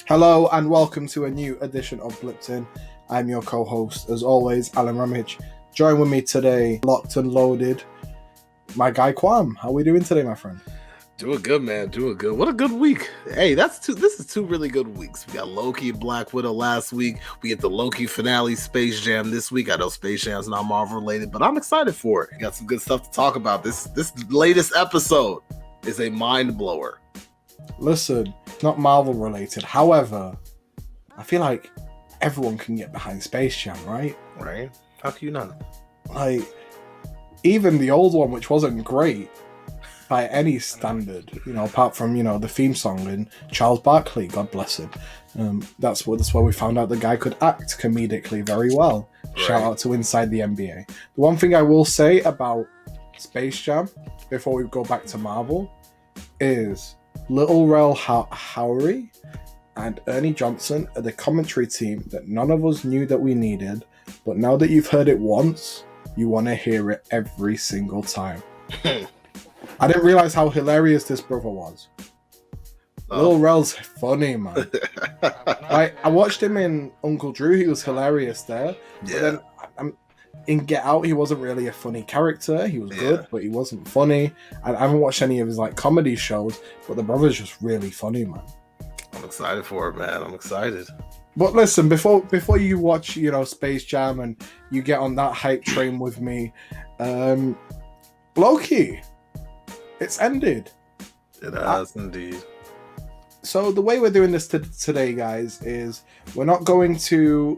Hello and welcome to a new edition of Blipped In. I'm your co-host, as always, Alan Ramage. Join with me today, locked and loaded, my guy Quam. How are we doing today, my friend? Doing good, man. Doing good. What a good week. Hey, this is two really good weeks. We got Loki and Black Widow last week. We get the Loki finale Space Jam this week. I know Space Jam's not Marvel related, but I'm excited for it. Got some good stuff to talk about. This latest episode is a mind blower. Listen, not Marvel related. However, I feel like everyone can get behind Space Jam, right? Right? How can you not? Like, even the old one, which wasn't great by any standard, apart from, the theme song and Charles Barkley, God bless him. That's where we found out the guy could act comedically very well. Right. Shout out to Inside the NBA. The one thing I will say about Space Jam, before we go back to Marvel, is Little Rel Howery and Ernie Johnson are the commentary team that none of us knew that we needed, but now that you've heard it once, you want to hear it every single time. I didn't realize how hilarious this brother was. Lil Rel's funny, man. I watched him in Uncle Drew. He was hilarious there. Yeah. But then in Get Out, he wasn't really a funny character. He was good, but he wasn't funny. I haven't watched any of his comedy shows, but the brother's just really funny, man. I'm excited for it, man. I'm excited. But listen, before you watch, Space Jam and you get on that hype train with me, Loki. It's ended. It has indeed. So the way we're doing this today, guys, is we're not going to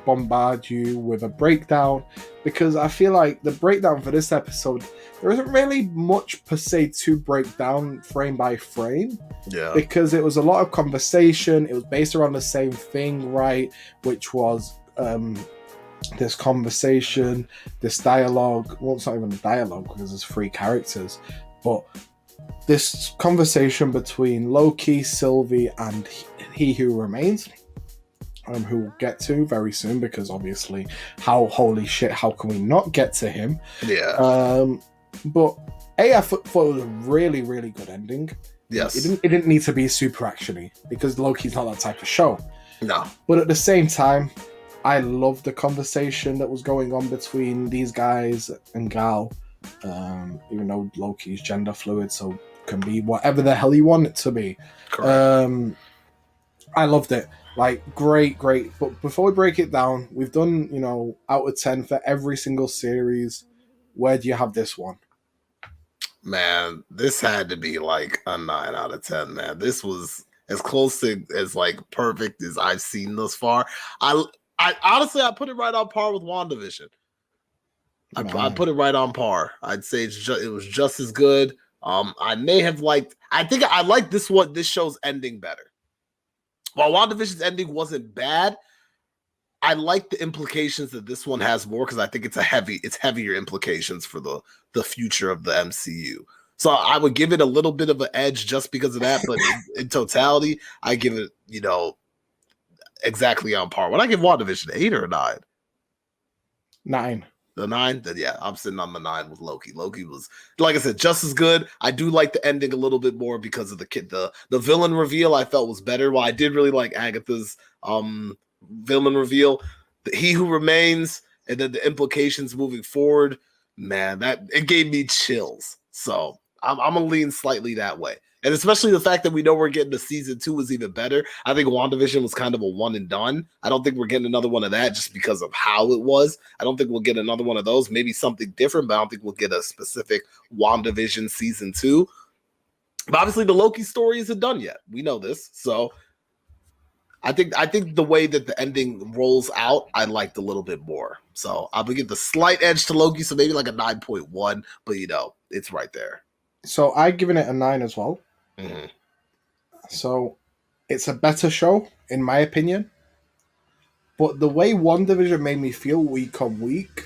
bombard you with a breakdown, because I feel like the breakdown for this episode, there isn't really much per se to break down frame by frame. Yeah. Because it was a lot of conversation. It was based around the same thing, right? Which was this conversation, this dialogue. Well, it's not even a dialogue because there's 3 characters. But this conversation between Loki, Sylvie, and He Who Remains, who we'll get to very soon, because obviously, how can we not get to him? Yeah. But I thought it was a really, really good ending. Yes. It didn't need to be super actiony, because Loki's not that type of show. No. But at the same time, I loved the conversation that was going on between these guys and Gal. Even though Loki's gender fluid, so can be whatever the hell you want it to be. Correct. I loved it. Great. But before we break it down, we've done, out of 10 for every single series. Where do you have this one? Man, this had to be a 9 out of 10, man. This was as close to as perfect as I've seen thus far. I honestly, I put it right on par with WandaVision. I put it right on par. I'd say it was just as good. I think I liked this show's ending better. While WandaVision's ending wasn't bad, I like the implications that this one has more, because I think it's heavier implications for the future of the MCU. So I would give it a little bit of an edge just because of that, but in totality, I give it, exactly on par. When I give WandaVision 8 or a 9? 9. The 9? Then yeah, I'm sitting on the 9 with Loki. Loki was, like I said, just as good. I do like the ending a little bit more because of the villain reveal. I felt was better. While I did really like Agatha's villain reveal, He Who Remains, and then the implications moving forward, man, it gave me chills. So I'm gonna lean slightly that way. And especially the fact that we know we're getting to season 2 is even better. I think WandaVision was kind of a one and done. I don't think we're getting another one of that just because of how it was. I don't think we'll get another one of those. Maybe something different, but I don't think we'll get a specific WandaVision season 2. But obviously the Loki story isn't done yet. We know this. So I think the way that the ending rolls out, I liked a little bit more. So I'm going to give the slight edge to Loki, so maybe like a 9.1, but it's right there. So I've given it a 9 as well. Mm-hmm. So it's a better show, in my opinion. But the way WandaVision made me feel week on week,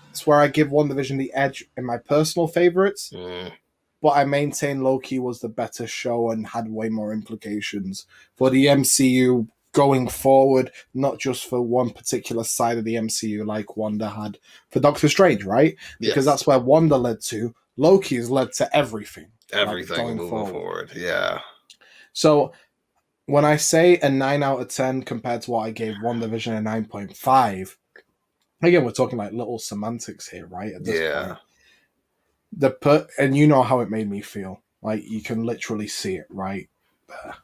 it's where I give WandaVision the edge in my personal favorites. But I maintain Loki was the better show and had way more implications for the MCU going forward, not just for one particular side of the MCU like Wanda had for Doctor Strange, right? Yes. Because that's where Wanda led to. Loki has led to everything. Everything moving forward. Yeah. So when I say a 9 out of 10 compared to what I gave WandaVision a 9.5, again, we're talking like little semantics here, right? At this point, Yeah. and you know how it made me feel. Like you can literally see it right there,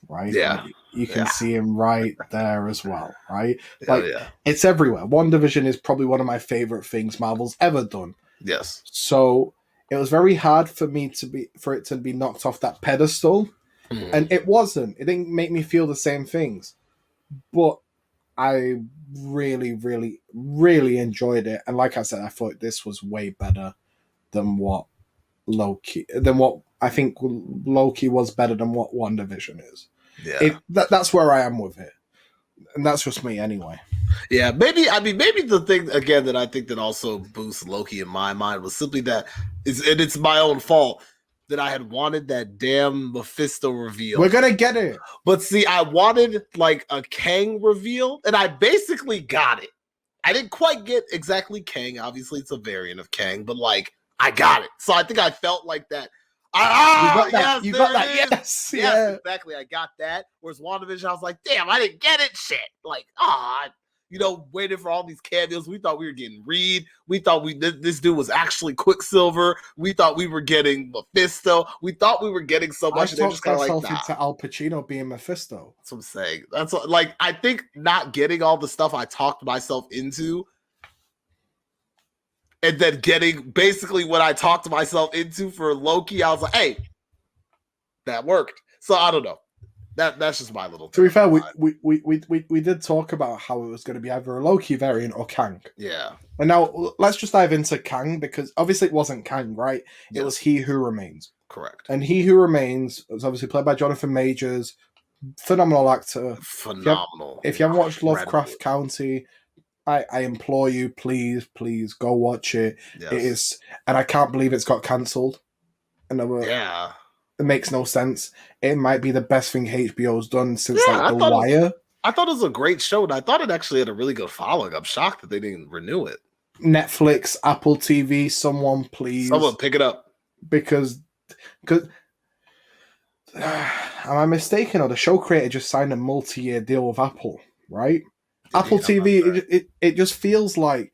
right? Yeah. Like you can Yeah. see him right there as well, right? Hell Like yeah. it's everywhere. WandaVision is probably one of my favorite things Marvel's ever done. Yes. So it was very hard for it to be knocked off that pedestal, Mhm. and it wasn't. It didn't make me feel the same things, but I really, really, really enjoyed it. And like I said, I thought this was way better than what I think Loki was better than what WandaVision is. Yeah. That's where I am with it, and that's just me anyway. Yeah, maybe maybe the thing again that I think that also boosts Loki in my mind was simply that it's my own fault that I had wanted that damn Mephisto reveal. We're gonna get it. But see, I wanted like a Kang reveal, and I basically got it. I didn't quite get exactly Kang. Obviously, it's a variant of Kang, but like I got it. So I think I felt like that. You got that. Yes, You there got that. it is. Yes. Yes, Yeah. exactly. I got that. Whereas WandaVision, I was like, damn, I didn't get it. Shit. Like, waiting for all these cameos. We thought we were getting Reed. We thought this dude was actually Quicksilver. We thought we were getting Mephisto. We thought we were getting so much. I And they're just talked kind of like, myself nah. into Al Pacino being Mephisto. That's what I'm saying. That's what, like, I think not getting all the stuff I talked myself into, and then getting basically what I talked myself into for Loki, I was like, hey, that worked. So I don't know. That's just my little. To be fair, we did talk about how it was going to be either a Loki variant or Kang. Yeah. And now let's just dive into Kang, because obviously it wasn't Kang, right? Yes. It was He Who Remains. Correct. And He Who Remains was obviously played by Jonathan Majors. Phenomenal actor. Phenomenal. If you haven't watched Lovecraft County, I implore you, please go watch it. Yes. It is, and I can't believe it's got cancelled. Yeah. It makes no sense. It might be the best thing HBO's done since The I Wire. I thought it was a great show, and I thought it actually had a really good following. I'm shocked that they didn't renew it. Netflix, Apple TV, someone pick it up. Because am I mistaken, or the show creator just signed a multi-year deal with Apple, right? Apple TV, it just feels like,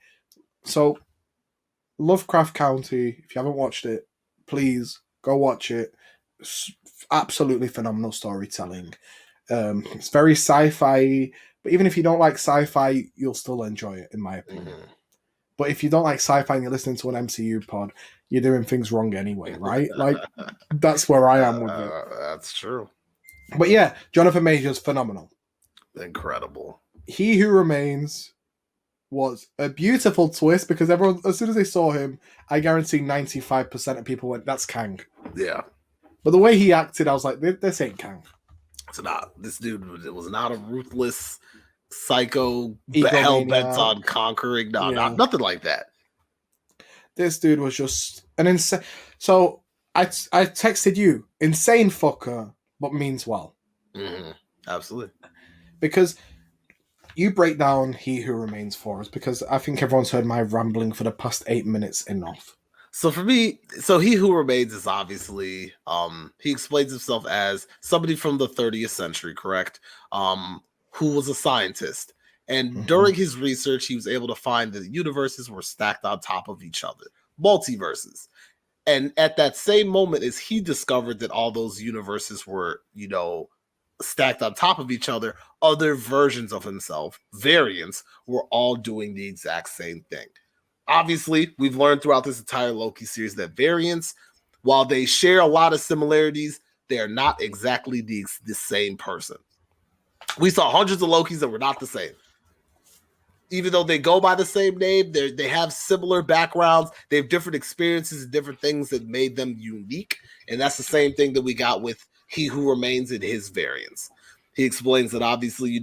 so Lovecraft County, if you haven't watched it, please go watch it. It's absolutely phenomenal storytelling. It's very sci-fi, but even if you don't like sci-fi, you'll still enjoy it, in my opinion. Mm-hmm. But if you don't like sci-fi and you're listening to an MCU pod, you're doing things wrong anyway, right? Like, that's where I am with it. That's true. But yeah, Jonathan Majors, phenomenal. Incredible. He Who Remains was a beautiful twist, because everyone, as soon as they saw him, I guarantee 95% of people went, that's Kang. Yeah. But the way he acted, I was like, this ain't Kang. It's not. This dude was not a ruthless psycho hell-bent on conquering. No, nothing like that. This dude was just an insane. So I texted you, insane fucker, but means well. Mm-hmm. Absolutely. Because you break down He Who Remains for us, because I think everyone's heard my rambling for the past 8 minutes enough. So for me, He Who Remains is obviously, he explains himself as somebody from the 30th century, correct? Who was a scientist. And during his research, he was able to find that universes were stacked on top of each other, multiverses. And at that same moment, as he discovered that all those universes were, stacked on top of each other, other versions of himself, variants, were all doing the exact same thing. Obviously, we've learned throughout this entire Loki series that variants, while they share a lot of similarities, they're not exactly the same person. We saw hundreds of Lokis that were not the same. Even though they go by the same name, they have similar backgrounds, they have different experiences and different things that made them unique. And that's the same thing that we got with He Who Remains in his variants. He explains that obviously,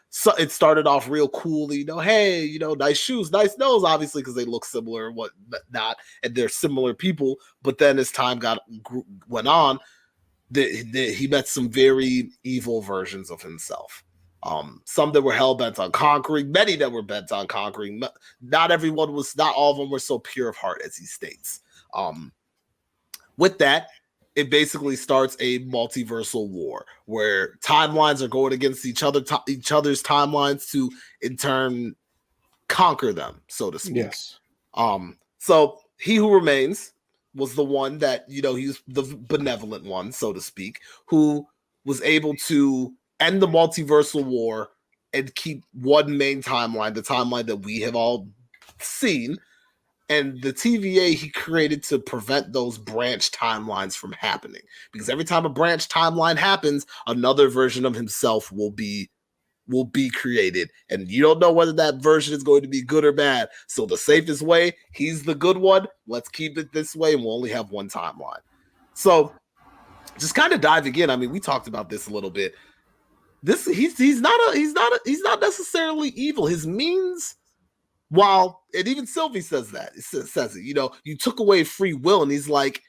so it started off real cool, hey, nice shoes, nice nose, obviously, because they look similar and whatnot, and they're similar people. But then as time went on, he met some very evil versions of himself. Some that were hell-bent on conquering, many that were bent on conquering. Not all of them were so pure of heart as he states. With that, it basically starts a multiversal war where timelines are going against each other's timelines to in turn conquer them, so to speak. Yes. So He Who Remains was the one that, he's the benevolent one, so to speak, who was able to end the multiversal war and keep one main timeline, the timeline that we have all seen. And the TVA he created to prevent those branch timelines from happening. Because every time a branch timeline happens, another version of himself will be created. And you don't know whether that version is going to be good or bad. So the safest way, he's the good one. Let's keep it this way, and we'll only have one timeline. So just kind of diving in. I mean, we talked about this a little bit. He's not necessarily evil. His means, while, and even Sylvie says that. It says it. You took away free will, and he's like,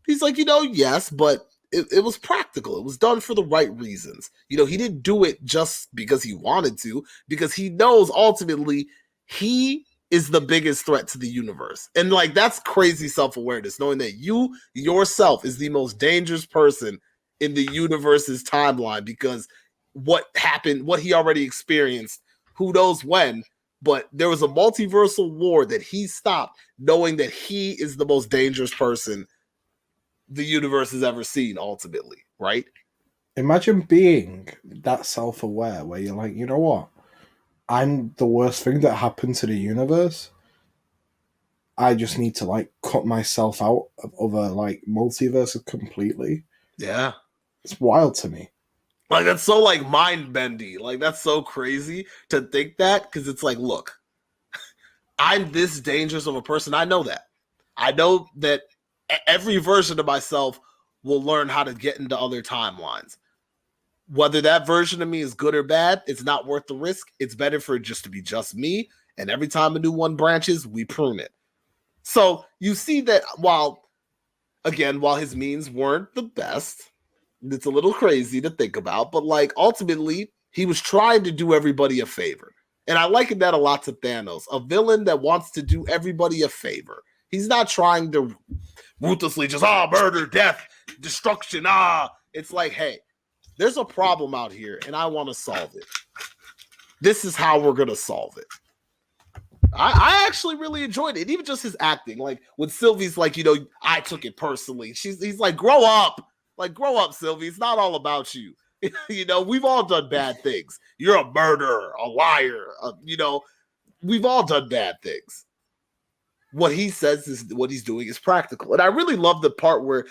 yes, but it was practical. It was done for the right reasons. He didn't do it just because he wanted to, because he knows ultimately he is the biggest threat to the universe. And like, that's crazy self-awareness, knowing that you yourself is the most dangerous person in the universe's timeline, because what happened, what he already experienced, who knows when, but there was a multiversal war that he stopped, knowing that he is the most dangerous person the universe has ever seen, ultimately, right? Imagine being that self-aware where you're like, you know what? I'm the worst thing that happened to the universe. I just need to like cut myself out of other like multiverses completely. Yeah. It's wild to me. Like, that's so like mind bendy. Like, that's so crazy to think that, because it's like, look, I'm this dangerous of a person. I know that. I know that every version of myself will learn how to get into other timelines. Whether that version of me is good or bad, it's not worth the risk. It's better for it just to be just me. And every time a new one branches, we prune it. So you see that while his means weren't the best, it's a little crazy to think about, but like, ultimately, he was trying to do everybody a favor. And I liken that a lot to Thanos, a villain that wants to do everybody a favor. He's not trying to ruthlessly just, murder, death, destruction, It's like, hey, there's a problem out here, and I want to solve it. This is how we're going to solve it. I actually really enjoyed it. Even just his acting. Like, when Sylvie's like, I took it personally. He's like, grow up. Like, grow up, Sylvie. It's not all about you. We've all done bad things. You're a murderer, a liar. We've all done bad things. What he says is what he's doing is practical. And I really love the part where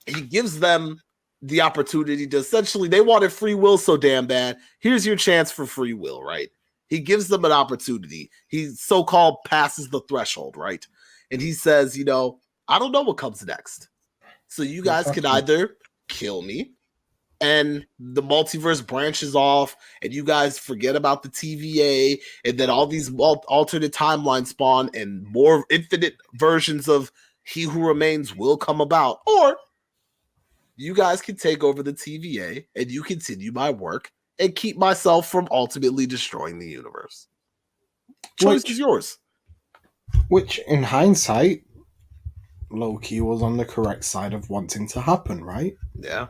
he gives them the opportunity to essentially, they wanted free will so damn bad. Here's your chance for free will, right? He gives them an opportunity. He so-called passes the threshold, right? And he says, I don't know what comes next. So you guys can either kill me and the multiverse branches off and you guys forget about the TVA, and then all these alternate timelines spawn and more infinite versions of He Who Remains will come about. Or you guys can take over the TVA and you continue my work and keep myself from ultimately destroying the universe. Choice is yours. Which, in hindsight, Loki was on the correct side of wanting to happen, right? Yeah.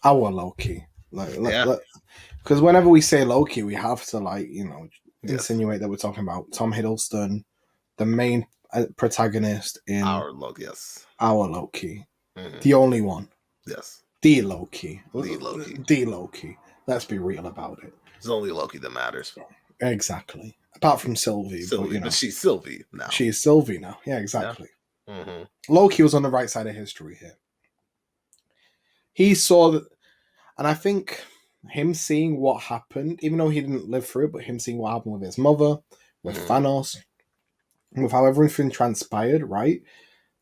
Our Loki. Because whenever we say Loki, we have to, insinuate that we're talking about Tom Hiddleston, the main protagonist in Our Loki, yes. Our Loki. Mm-hmm. The only one. Yes. The Loki. The Loki. The Loki. Let's be real about it. It's only Loki that matters. Exactly. Apart from Sylvie. But she's Sylvie now. She's Sylvie now. Yeah, exactly. Yeah. Mm-hmm. Loki was on the right side of history here. He saw that, and I think him seeing what happened, even though he didn't live through it, but him seeing what happened with his mother, with Thanos, with how everything transpired, right?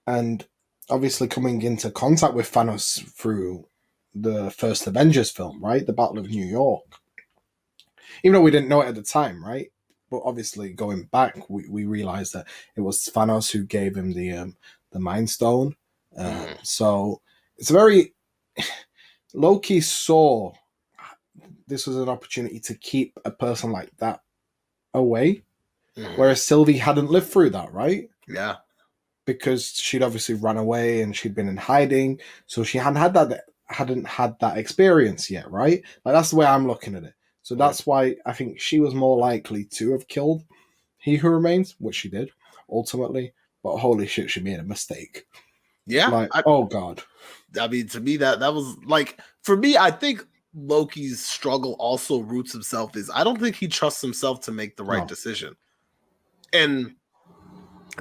And obviously coming into contact with Thanos through the first Avengers film, right? The Battle of New York. Even though we didn't know it at the time, right? But obviously going back, we realized that it was Thanos who gave him the Mind Stone. So it's very... Loki saw this was an opportunity to keep a person like that away, whereas Sylvie hadn't lived through that, right? Yeah. because she'd obviously run away and she'd been in hiding, so she hadn't had that experience yet, right? Like that's the way I'm looking at it. So Right. that's why I think she was more likely to have killed He Who Remains, which she did ultimately. But holy shit, she made a mistake. Yeah. Like, oh god. I mean, to me, that was like, for me, I think Loki's struggle also roots himself is I don't think he trusts himself to make the right No. decision. And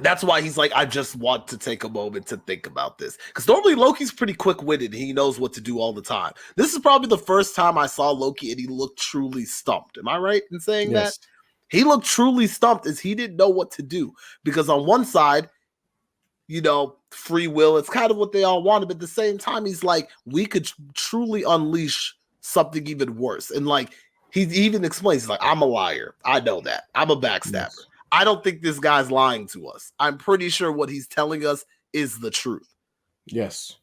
that's why he's like, I just want to take a moment to think about this. Because normally Loki's pretty quick-witted. He knows what to do all the time. This is probably the first time I saw Loki and he looked truly stumped. Am I right in saying Yes. that? He looked truly stumped as he didn't know what to do. Because on one side, you know, free will, it's kind of what they all wanted. But at the same time, he's like, we could truly unleash something even worse. And like, he even explains, he's like, I'm a liar. I know that. I'm a backstabber. Yes. I don't think this guy's lying to us. I'm pretty sure what he's telling us is the truth. Yes.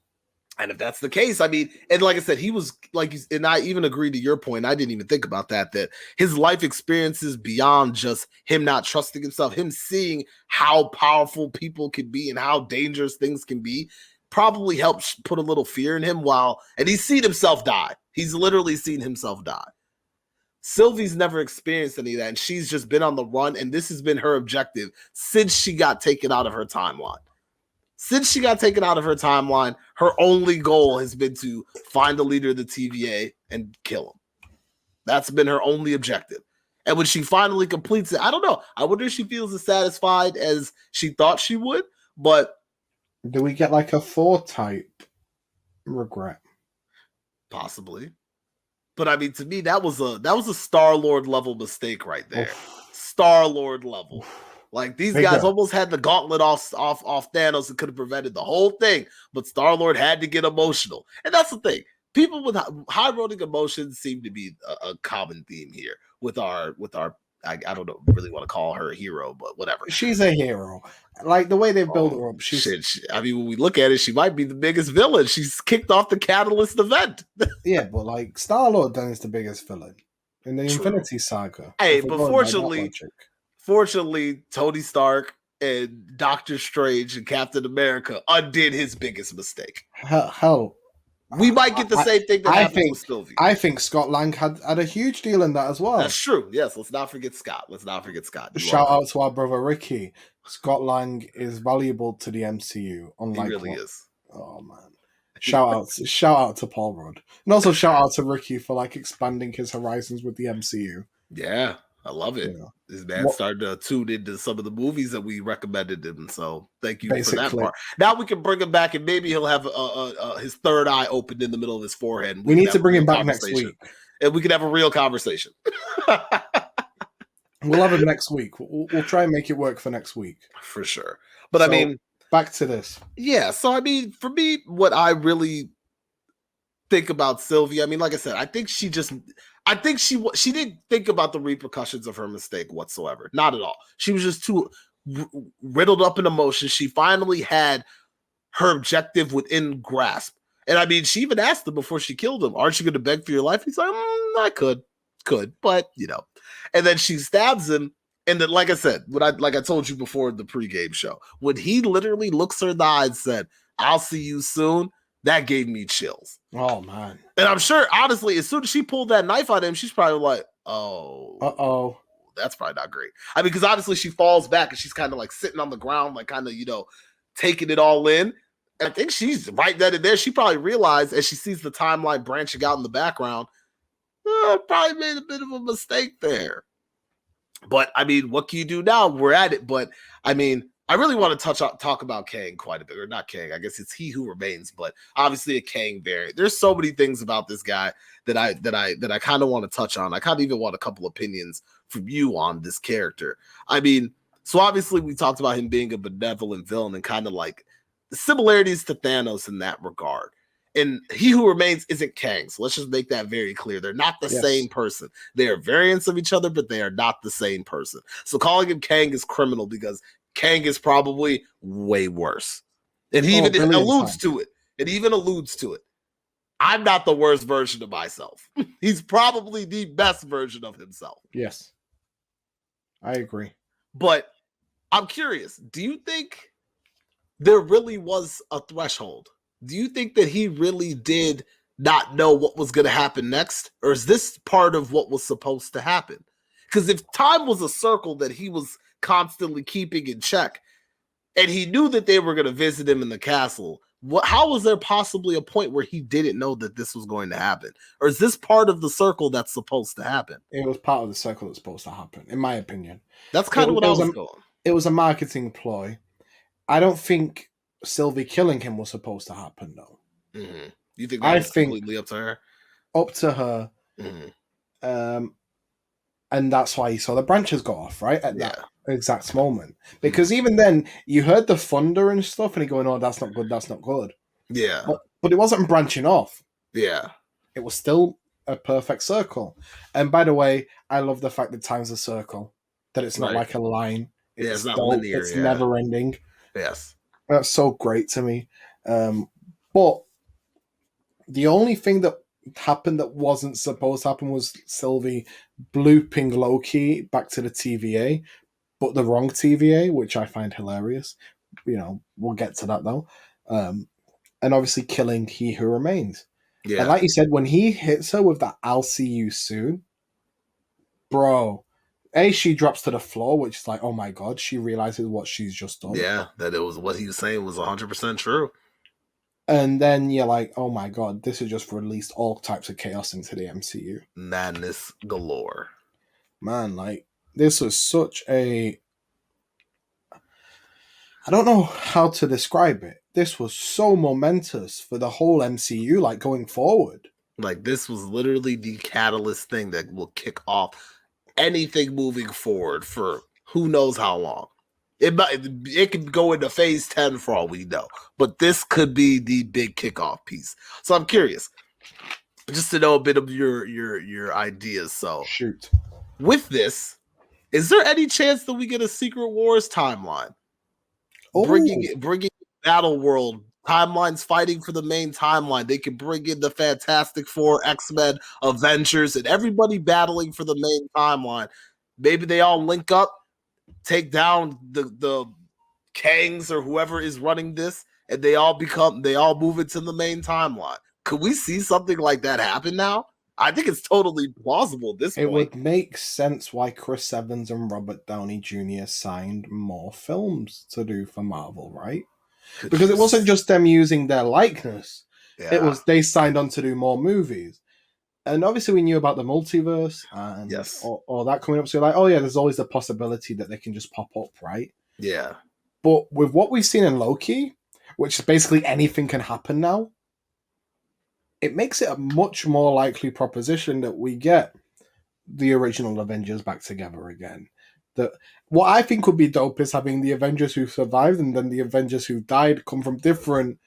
And if that's the case, I mean, and like I said, he was like, and I even agree to your point. I didn't even think about that his life experiences beyond just him not trusting himself, him seeing how powerful people can be and how dangerous things can be, probably helps put a little fear in him and he's seen himself die. He's literally seen himself die. Sylvie's never experienced any of that, and she's just been on the run, and this has been her objective since she got taken out of her timeline. Since she got taken out of her timeline, her only goal has been to find the leader of the TVA and kill him. That's been her only objective. And when she finally completes it, I don't know. I wonder if she feels as satisfied as she thought she would, but... Do we get like a Thor type regret? Possibly. But I mean, to me, that was a Star-Lord level mistake right there. Star-Lord level. Like these guys almost had the gauntlet off Thanos and could have prevented the whole thing. But Star-Lord had to get emotional. And that's the thing. People with high-roading emotions seem to be a common theme here with our I don't know, really want to call her a hero, but whatever. She's a hero. Like the way they build her up. I mean, when we look at it, she might be the biggest villain. She's kicked off the Catalyst event. Yeah, but like Star-Lord then is the biggest villain in the Infinity Saga. Hey, but fortunately, Tony Stark and Doctor Strange and Captain America undid his biggest mistake. Hell. We might get the same thing that happens with Sylvie. I think Scott Lang had a huge deal in that as well. That's true. Yes, let's not forget Scott. Shout out to our brother Ricky. Scott Lang is valuable to the MCU. He really is. Oh man. Shout out to Paul Rudd. And also shout out to Ricky for like expanding his horizons with the MCU. Yeah, I love it. Yeah. This man started to tune into some of the movies that we recommended him. So thank you for that part. Now we can bring him back, and maybe he'll have his third eye opened in the middle of his forehead. We need to bring him back next week, and we can have a real conversation. We'll have him next week. We'll try and make it work for next week for sure. But I mean, back to this. Yeah. So I mean, for me, what I really think about Sylvie, I mean, like I said, I think she didn't think about the repercussions of her mistake whatsoever. Not at all. She was just too riddled up in emotion. She finally had her objective within grasp. And I mean, she even asked him before she killed him, aren't you going to beg for your life? He's like, I could, but you know. And then she stabs him. And then, like I said, like I told you before the pregame show, when he literally looks her in the eye and said, I'll see you soon, that gave me chills. Oh, man. And I'm sure, honestly, as soon as she pulled that knife on him, she's probably like, oh, that's probably not great. I mean, because obviously she falls back and she's kind of like sitting on the ground, like kind of, you know, taking it all in. And I think she's right then and there. She probably realized as she sees the timeline branching out in the background, probably made a bit of a mistake there. But I mean, what can you do now? We're at it. But I mean, I really want to talk about Kang quite a bit, or not Kang. I guess it's He Who Remains, but obviously a Kang variant. There's so many things about this guy that I kind of want to touch on. I kind of even want a couple opinions from you on this character. I mean, so obviously we talked about him being a benevolent villain and kind of like the similarities to Thanos in that regard. And He Who Remains isn't Kang. So let's just make that very clear. They're not the same person. They are variants of each other, but they are not the same person. So calling him Kang is criminal because Kang is probably way worse. And he even alludes to it. I'm not the worst version of myself. He's probably the best version of himself. Yes. I agree. But I'm curious. Do you think there really was a threshold? Do you think that he really did not know what was going to happen next? Or is this part of what was supposed to happen? Because if time was a circle that he was constantly keeping in check, and he knew that they were going to visit him in the castle, how was there possibly a point where he didn't know that this was going to happen? Or is this part of the circle that's supposed to happen? It was part of the circle that's supposed to happen, in my opinion. That's kind of what I was going. It was a marketing ploy. I don't think Sylvie killing him was supposed to happen, though. Mm-hmm. You think that was completely up to her? Up to her. Mm-hmm. And that's why he saw the branches go off, right? At that exact moment. Because even then, you heard the thunder and stuff, and he going, oh, that's not good, that's not good. Yeah. But it wasn't branching off. Yeah. It was still a perfect circle. And by the way, I love the fact that time's a circle, that it's not like a line. It's not linear. It's never ending. Yes. That's so great to me. But the only thing that happened that wasn't supposed to happen was Sylvie blooping Loki back to the TVA, but the wrong TVA, which I find hilarious. You know, we'll get to that though. And obviously killing He Who Remains. Yeah. And like you said, when he hits her with that "I'll see you soon," bro, she drops to the floor, which is like, oh my god, she realizes what she's just done. Yeah, that it was what he was saying was 100% true. And then you're like, oh my god, this has just released all types of chaos into the MCU. Madness galore. Man, like, this was such a... I don't know how to describe it. This was so momentous for the whole MCU, like, going forward. Like, this was literally the catalyst thing that will kick off anything moving forward for who knows how long. It could go into phase 10 for all we know, but this could be the big kickoff piece. So I'm curious, just to know a bit of your ideas. So shoot, with this, is there any chance that we get a Secret Wars timeline? Oh. Bringing Battle World timelines, fighting for the main timeline. They can bring in the Fantastic Four, X-Men, Avengers, and everybody battling for the main timeline. Maybe they all link up, take down the Kangs or whoever is running this, and they all move into the main timeline. Could we see something like that happen now? I think it's totally plausible at this point. It would make sense why Chris Evans and Robert Downey Jr. signed more films to do for Marvel, right? Because it wasn't just them using their likeness. Yeah. It was they signed on to do more movies. And obviously we knew about the multiverse and or that coming up. So you're like, oh yeah, there's always the possibility that they can just pop up, right? Yeah. But with what we've seen in Loki, which is basically anything can happen now, it makes it a much more likely proposition that we get the original Avengers back together again. What I think would be dope is having the Avengers who survived and then the Avengers who died come from different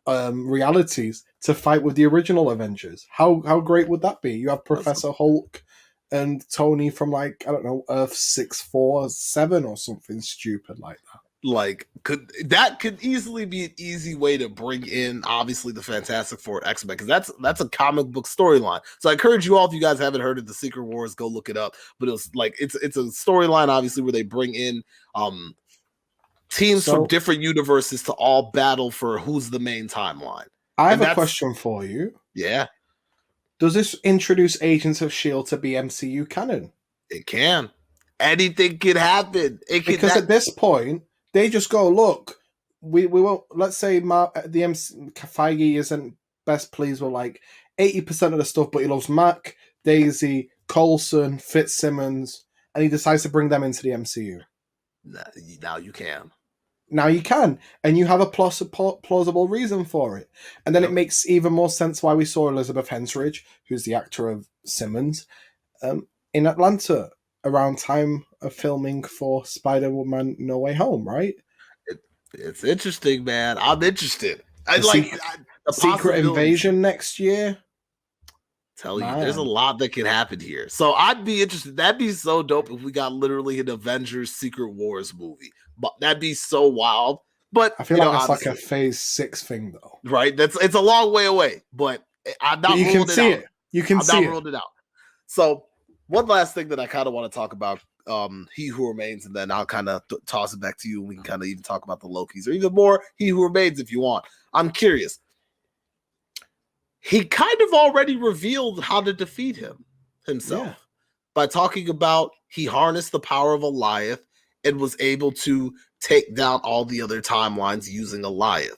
realities to fight with the original Avengers. How great would that be? You have Professor Hulk and Tony from, like, I don't know, Earth 647 or something stupid like that. Like, could easily be an easy way to bring in, obviously, the Fantastic Four, X-Men, because that's a comic book storyline. So I encourage you all, if you guys haven't heard of the Secret Wars, go look it up. But it was like it's a storyline, obviously, where they bring in teams from different universes to all battle for who's the main timeline. I have a question for you. Yeah. Does this introduce Agents of S.H.I.E.L.D. to be MCU canon? It can. Anything can happen. Because at this point, they just go, look, we won't, let's say Feige isn't best pleased with like 80% of the stuff, but he loves Mac, Daisy, Coulson, Fitzsimmons, and he decides to bring them into the MCU. Now you can. Now you can, and you have a plausible reason for it. And then it makes even more sense why we saw Elizabeth Henstridge, who's the actor of Simmons, in Atlanta around time of filming for Spider-Man No Way Home, right? It's interesting, man. I'm interested. Secret Invasion next year. Tell you, there's a lot that can happen here. So I'd be interested. That'd be so dope if we got literally an Avengers Secret Wars movie. But that'd be so wild. But I feel like that's like a phase 6 thing, though. Right? It's a long way away. But I'm not ruling it out. You can see it. I'm not ruling it out. So one last thing that I kind of want to talk about He Who Remains, and then I'll kind of toss it back to you, and we can kind of even talk about the Lokis, or even more He Who Remains if you want. I'm curious. He kind of already revealed how to defeat himself by talking about he harnessed the power of Alioth and was able to take down all the other timelines using Alioth.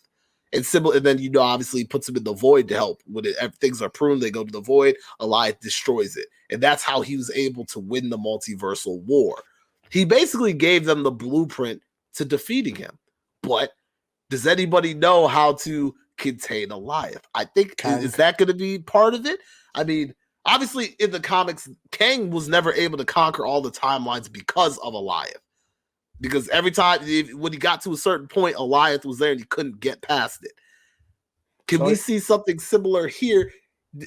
And then obviously puts him in the void to help when things are pruned. They go to the void. Alioth destroys it, and that's how he was able to win the multiversal war. He basically gave them the blueprint to defeating him. But does anybody know how to contain Alioth? I think is that going to be part of it? I mean, obviously in the comics, Kang was never able to conquer all the timelines because of Alioth. Because every time when he got to a certain point, Alioth was there and he couldn't get past it. Can we see something similar here?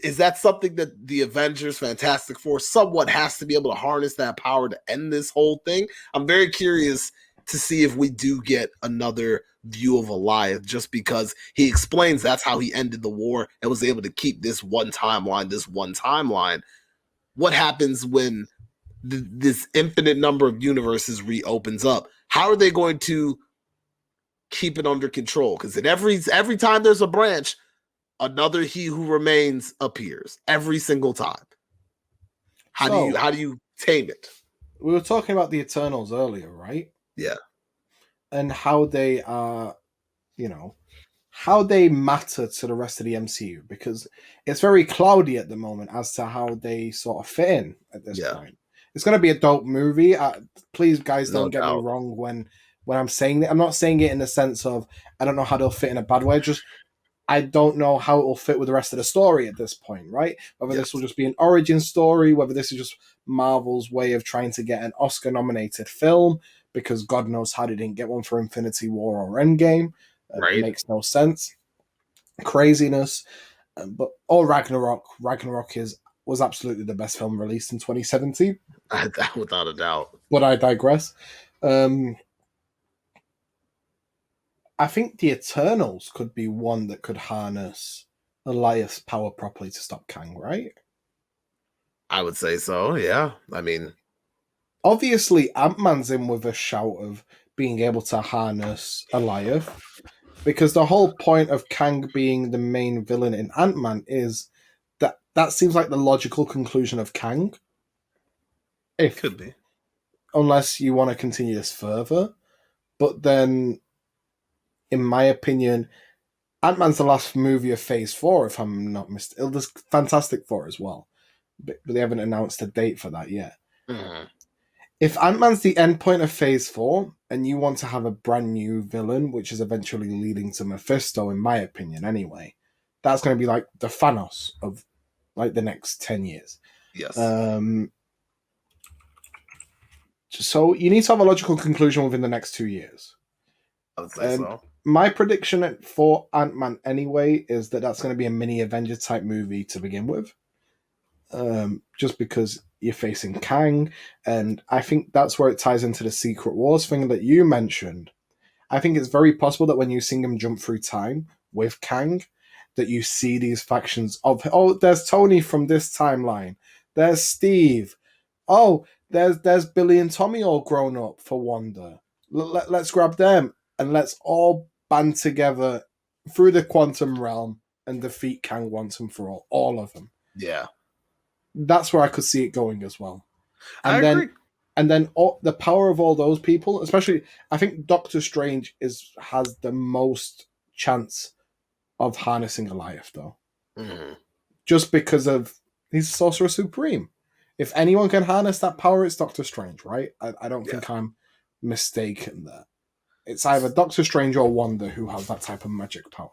Is that something that the Avengers, Fantastic Four, somewhat has to be able to harness that power to end this whole thing? I'm very curious to see if we do get another view of Alioth, just because he explains that's how he ended the war and was able to keep this one timeline. What happens when this infinite number of universes reopens up? How are they going to keep it under control? Because in every time there's a branch, another He Who Remains appears every single time. How do you tame it? We were talking about the Eternals earlier, right? Yeah. And how they are, how they matter to the rest of the MCU, because it's very cloudy at the moment as to how they sort of fit in at this point. It's going to be a dope movie. Please, guys, don't get me wrong when I'm saying that. I'm not saying it in the sense of I don't know how they'll fit in a bad way. Just I don't know how it will fit with the rest of the story at this point, right? Whether this will just be an origin story, whether this is just Marvel's way of trying to get an Oscar-nominated film, because God knows how they didn't get one for Infinity War or Endgame. It makes no sense. Craziness. Ragnarok. Ragnarok was absolutely the best film released in 2017. Without a doubt. But I digress. I think the Eternals could be one that could harness Alioth's power properly to stop Kang, right? I would say so, yeah. I mean, obviously Ant-Man's in with a shout of being able to harness Alioth, because the whole point of Kang being the main villain in Ant-Man is that seems like the logical conclusion of Kang. It could be. Unless you want to continue this further. But then, in my opinion, Ant-Man's the last movie of Phase 4, if I'm not mistaken. There's Fantastic Four as well. But they haven't announced a date for that yet. Mm-hmm. If Ant-Man's the end point of Phase 4, and you want to have a brand new villain, which is eventually leading to Mephisto, in my opinion anyway, that's going to be like the Thanos of like the next 10 years. Yes. So you need to have a logical conclusion within the next 2 years. I would say so. My prediction for Ant-Man anyway is that that's going to be a mini Avenger type movie to begin with. Just because you're facing Kang, and I think that's where it ties into the Secret Wars thing that you mentioned. I think it's very possible that when you see him jump through time with Kang, that you see these factions of, there's Tony from this timeline, there's Steve, there's Billy and Tommy all grown up for Wanda. Let's grab them and let's all band together through the quantum realm and defeat Kang once and for all of them. Yeah. That's where I could see it going as well. I agree. And then the power of all those people, especially, I think Doctor Strange has the most chance of harnessing Alioth, though. Mm-hmm. Just because of he's Sorcerer Supreme. If anyone can harness that power, it's Doctor Strange, right? I don't think I'm mistaken there. It's either Doctor Strange or Wanda who has that type of magic power.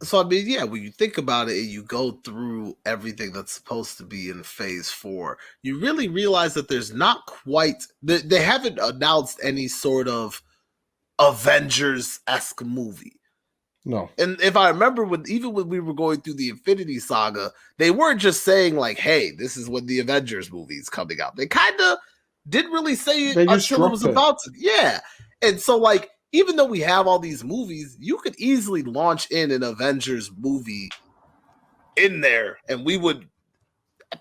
So, I mean, yeah, when you think about it and you go through everything that's supposed to be in Phase 4, you really realize that there's not quite... They haven't announced any sort of Avengers-esque movie. No. And if I remember, even when we were going through the Infinity Saga, they weren't just saying, like, hey, this is when the Avengers movie is coming out. They kind of didn't really say it until it was about to. Yeah. And so, like, even though we have all these movies, you could easily launch in an Avengers movie in there, and we would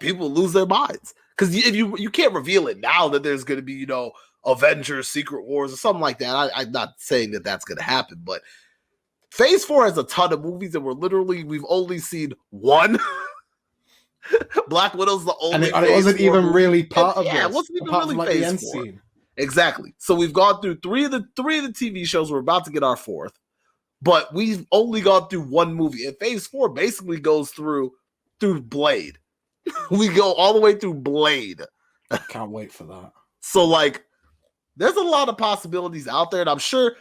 people lose their minds. Because if you can't reveal it now that there's going to be, Avengers, Secret Wars, or something like that. I'm not saying that that's going to happen, but Phase 4 has a ton of movies, and we've only seen one. Black Widow's the only. And it wasn't even really part of this. Yeah, it wasn't even really like Phase 4. Scene. Exactly. So we've gone through three of the TV shows. We're about to get our fourth, but we've only gone through one movie. And Phase 4 basically goes through Blade. We go all the way through Blade. Can't wait for that. So there's a lot of possibilities out there, and I'm sure.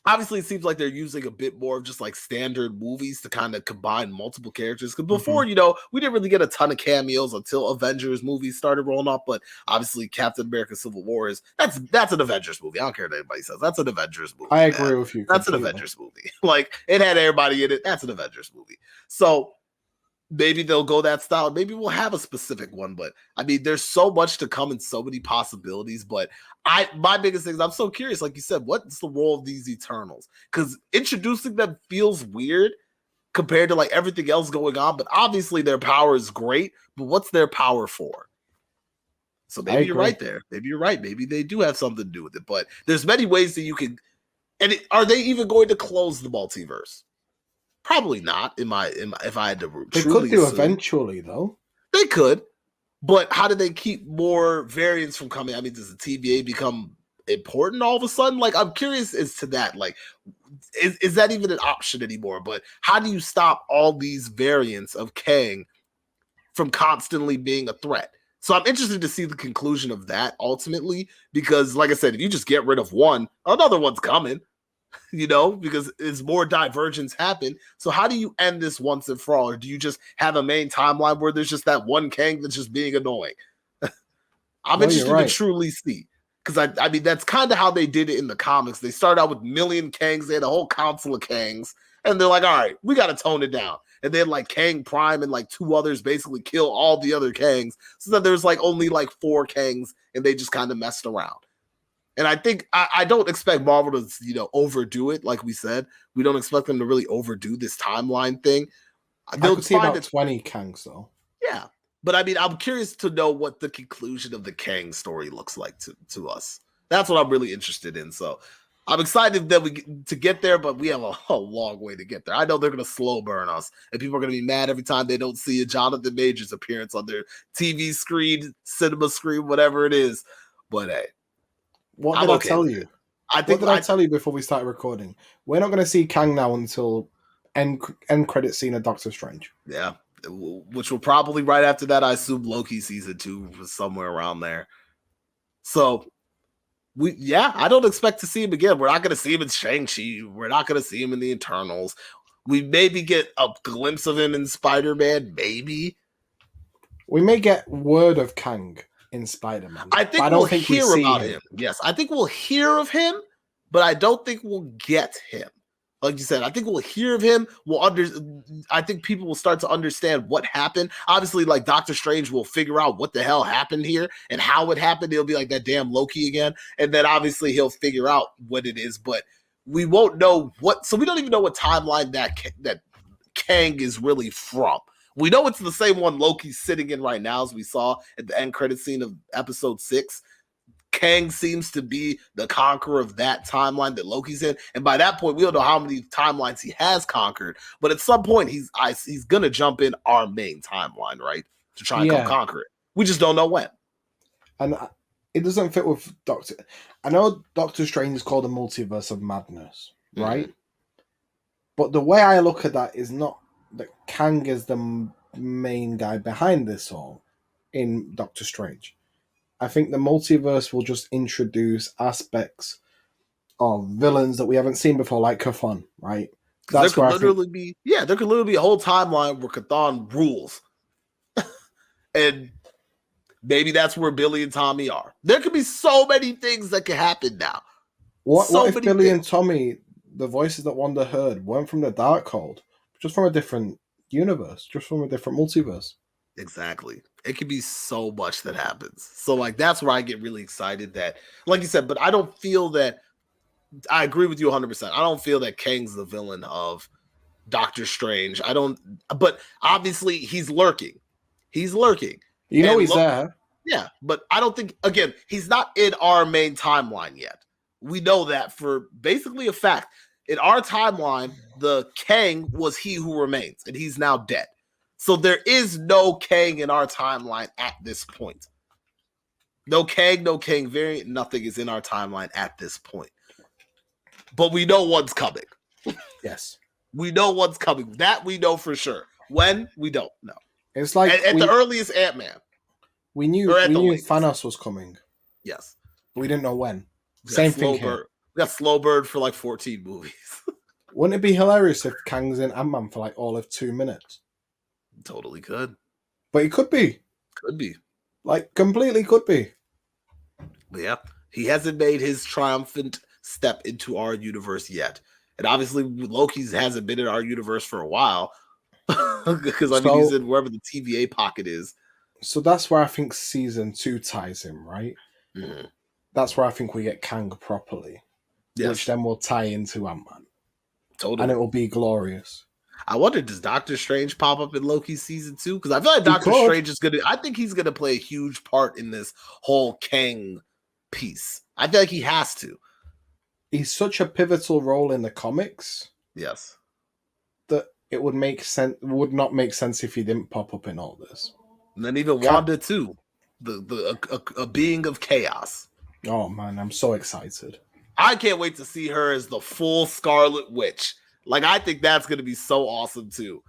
Obviously, it seems like they're using a bit more of just like standard movies to kind of combine multiple characters. Because before, we didn't really get a ton of cameos until Avengers movies started rolling up. But obviously, Captain America: Civil War that's an Avengers movie. I don't care what anybody says. That's an Avengers movie. I agree with you. That's completely. An Avengers movie. It had everybody in it. That's an Avengers movie. So maybe they'll go that style. Maybe we'll have a specific one. But I mean, there's so much to come and so many possibilities. But my biggest thing is I'm so curious, like you said, what's the role of these Eternals? Because introducing them feels weird compared to everything else going on. But obviously their power is great. But what's their power for? So maybe you're right there. Maybe you're right. Maybe they do have something to do with it. But there's many ways that you can. And are they even going to close the multiverse? Probably not. If I had to, they could do eventually, though. They could, but how do they keep more variants from coming? I mean, does the TVA become important all of a sudden? I'm curious as to that. Is that even an option anymore? But how do you stop all these variants of Kang from constantly being a threat? So I'm interested to see the conclusion of that ultimately, because, like I said, if you just get rid of one, another one's coming. Because as more divergence happen. So how do you end this once and for all? Or do you just have a main timeline where there's just that one Kang that's just being annoying? I'm interested to truly see. Because I mean, that's kind of how they did it in the comics. They started out with million Kangs. They had a whole council of Kangs. And they're like, all right, we got to tone it down. And then Kang Prime and two others basically kill all the other Kangs. So that there's only 4 Kangs, and they just kind of messed around. And I think I don't expect Marvel to, overdo it. Like we said, we don't expect them to really overdo this timeline thing. They'll see about 20 Kangs, though. Yeah. But I mean, I'm curious to know what the conclusion of the Kang story looks like to us. That's what I'm really interested in. So I'm excited that to get there, but we have a long way to get there. I know they're going to slow burn us, and people are going to be mad every time they don't see a Jonathan Majors appearance on their TV screen, cinema screen, whatever it is. But hey. What did I tell you? What did I tell you before we started recording? We're not going to see Kang now until end credit scene of Doctor Strange. Yeah, which will probably right after that, I assume Loki season 2 was somewhere around there. So, I don't expect to see him again. We're not going to see him in Shang-Chi. We're not going to see him in the Eternals. We maybe get a glimpse of him in Spider-Man, maybe. We may get word of Kang in Spider-Man. I think we'll hear about him. Yes, I think we'll hear of him, but I don't think we'll get him. Like you said, I think we'll hear of him. I think people will start to understand what happened. Obviously, Doctor Strange will figure out what the hell happened here and how it happened. He'll be like that damn Loki again. And then obviously he'll figure out what it is, but we won't know so we don't even know what timeline that Kang is really from. We know it's the same one Loki's sitting in right now, as we saw at the end credit scene of episode 6. Kang seems to be the conqueror of that timeline that Loki's in. And by that point, we don't know how many timelines he has conquered. But at some point, he's going to jump in our main timeline, right? To try and come conquer it. We just don't know when. And it doesn't fit with Doctor... I know Doctor Strange is called the Multiverse of Madness, right? Mm-hmm. But the way I look at that is not that Kang is the main guy behind this all in Doctor Strange. I think the multiverse will just introduce aspects of villains that we haven't seen before, like Chthon, right? There could literally be a whole timeline where Chthon rules. And maybe that's where Billy and Tommy are. There could be so many things that could happen now. What if Billy and Tommy, the voices that Wanda heard, weren't from the Darkhold? Just from a different universe, just from a different multiverse. Exactly. It could be so much that happens. So that's where I get really excited that, like you said, but I don't feel that, I agree with you 100%. I don't feel that Kang's the villain of Doctor Strange. But obviously he's lurking. He's lurking. You know And he's there. Yeah, but I don't think, again, he's not in our main timeline yet. We know that for basically a fact. In our timeline, the Kang was He Who Remains, and he's now dead. So there is no Kang in our timeline at this point. No Kang variant, nothing is in our timeline at this point. But we know one's coming. Yes. We know one's coming. That we know for sure. When? We don't know. It's like at the earliest Ant-Man. We knew Thanos was coming. Yes. But we didn't know when. Same thing here. We got Slow Bird for like 14 movies. Wouldn't it be hilarious if Kang's in Ant-Man for like all of 2 minutes? Totally could. But it could be. Could be. Like, completely could be. But yeah, he hasn't made his triumphant step into our universe yet. And obviously, Loki hasn't been in our universe for a while. Because, he's in wherever the TVA pocket is. So that's where I think season 2 ties in, right? Mm-hmm. That's where I think we get Kang properly. Yes. Which then will tie into Ant-Man. Totally. And it will be glorious. I wonder, does Doctor Strange pop up in Loki season 2? Because I feel like Doctor Strange is I think he's gonna play a huge part in this whole Kang piece. I feel like he has to. He's such a pivotal role in the comics. Yes. That it would would not make sense if he didn't pop up in all this. And then even Wanda too. A being of chaos. Oh man, I'm so excited. I can't wait to see her as the full Scarlet Witch. Like, I think that's going to be so awesome too.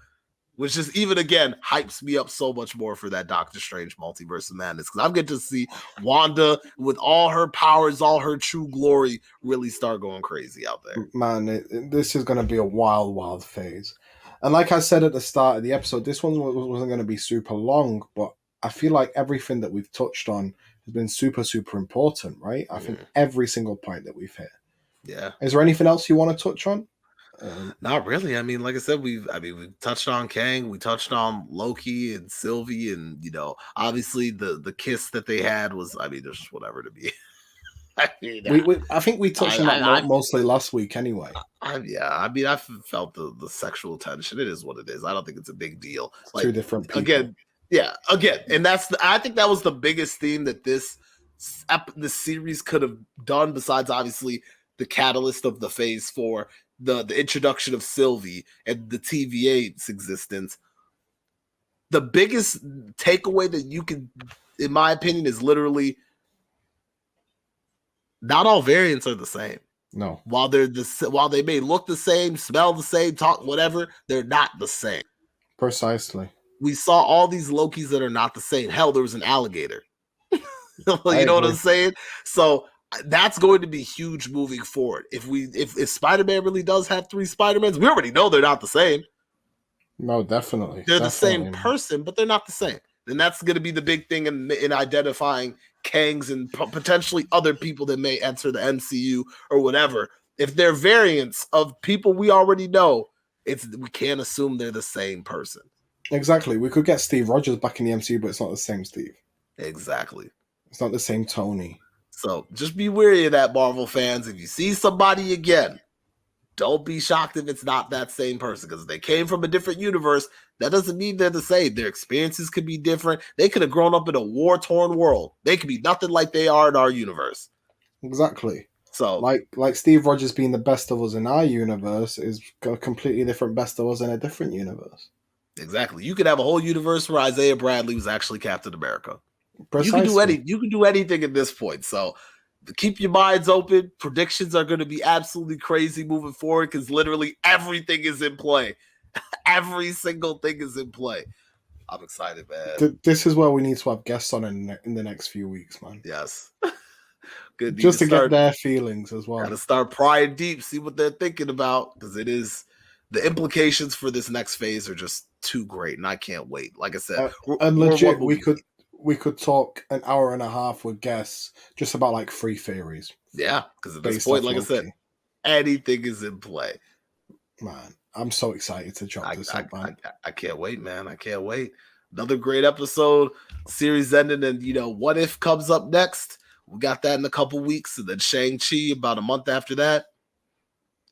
Which just, even again, hypes me up so much more for that Doctor Strange Multiverse of Madness. Because I'm getting to see Wanda with all her powers, all her true glory, really start going crazy out there. Man, this is going to be a wild, wild phase. And like I said at the start of the episode, this one wasn't going to be super long, but I feel like everything that we've touched on has been super, super important, right? I think every single point that we've hit. Yeah. Is there anything else you want to touch on? Not really. I mean, like I said, we touched on Kang, we touched on Loki and Sylvie, and obviously the kiss that they had was, there's just whatever to be. I think we touched on that mostly last week anyway. I felt the sexual tension. It is what it is. I don't think it's a big deal. Like, 2 different people. Again, and I think that was the biggest theme that this series could have done, besides obviously the catalyst of the Phase 4, the introduction of Sylvie and the TVA's existence. The biggest takeaway that you can, in my opinion, is literally not all variants are the same. No. While they may look the same, smell the same, talk whatever, they're not the same. Precisely. We saw all these Lokis that are not the same. Hell, there was an alligator. You know what I'm saying? So that's going to be huge moving forward. If Spider-Man really does have 3 Spider-Mans, we already know they're not the same. No, definitely. They're the same person, but they're not the same. And that's going to be the big thing in identifying Kangs and potentially other people that may enter the MCU or whatever. If they're variants of people we already know, we can't assume they're the same person. Exactly. We could get Steve Rogers back in the MCU, but it's not the same Steve. Exactly. It's not the same Tony. So just be wary of that, Marvel fans. If you see somebody again, don't be shocked if it's not that same person, because they came from a different universe. That doesn't mean they're the same. Their experiences could be different. They could have grown up in a war-torn world. They could be nothing like they are in our universe. Exactly. So, like Steve Rogers being the best of us in our universe is a completely different best of us in a different universe. Exactly. You could have a whole universe where Isaiah Bradley was actually Captain America. Precisely. You can do anything at this point. So keep your minds open. Predictions are going to be absolutely crazy moving forward, because literally everything is in play. Every single thing is in play. I'm excited, man. This is where we need to have guests on in the next few weeks, man. Yes. Good. Just to get their feelings as well. Got to start prying deep, see what they're thinking about, because it is, the implications for this next phase are just too great, and I can't wait. Like I said, and legit, we could talk an hour and a half with guests just about like free theories. Yeah, because at this point, like I said, anything is in play. Man, I'm so excited to drop this up, man. I can't wait, man. I can't wait. Another great episode. Series ending, and What If comes up next. We got that in a couple weeks, and then Shang-Chi about a month after that.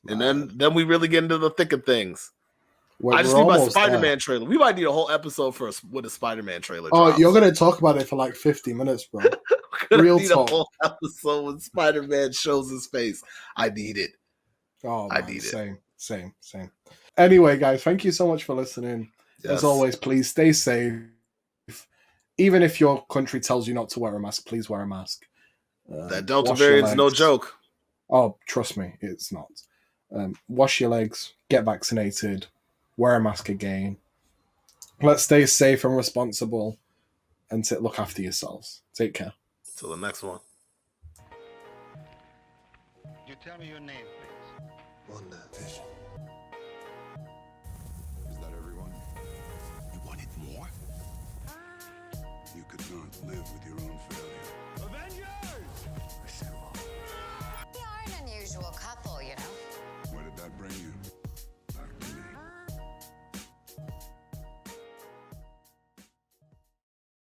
And then we really get into the thick of things. I just we're need my almost Spider-Man there. trailer. We might need a whole episode for when a Spider-Man trailer Oh, drops. you're gonna talk about it for like 50 minutes, bro. We're gonna Real need talk. a whole episode when Spider-Man shows his face. I need it. Oh I man, need it. same. Anyway, guys, thank you so much for listening. Yes. As always, please stay safe. Even if your country tells you not to wear a mask, please wear a mask. That Delta wash your variant's no legs. joke. Oh, trust me, it's not. Wash your legs, get vaccinated, wear a mask again. Let's stay safe and responsible and look after yourselves. Take care. Till the next one. You tell me your name, please.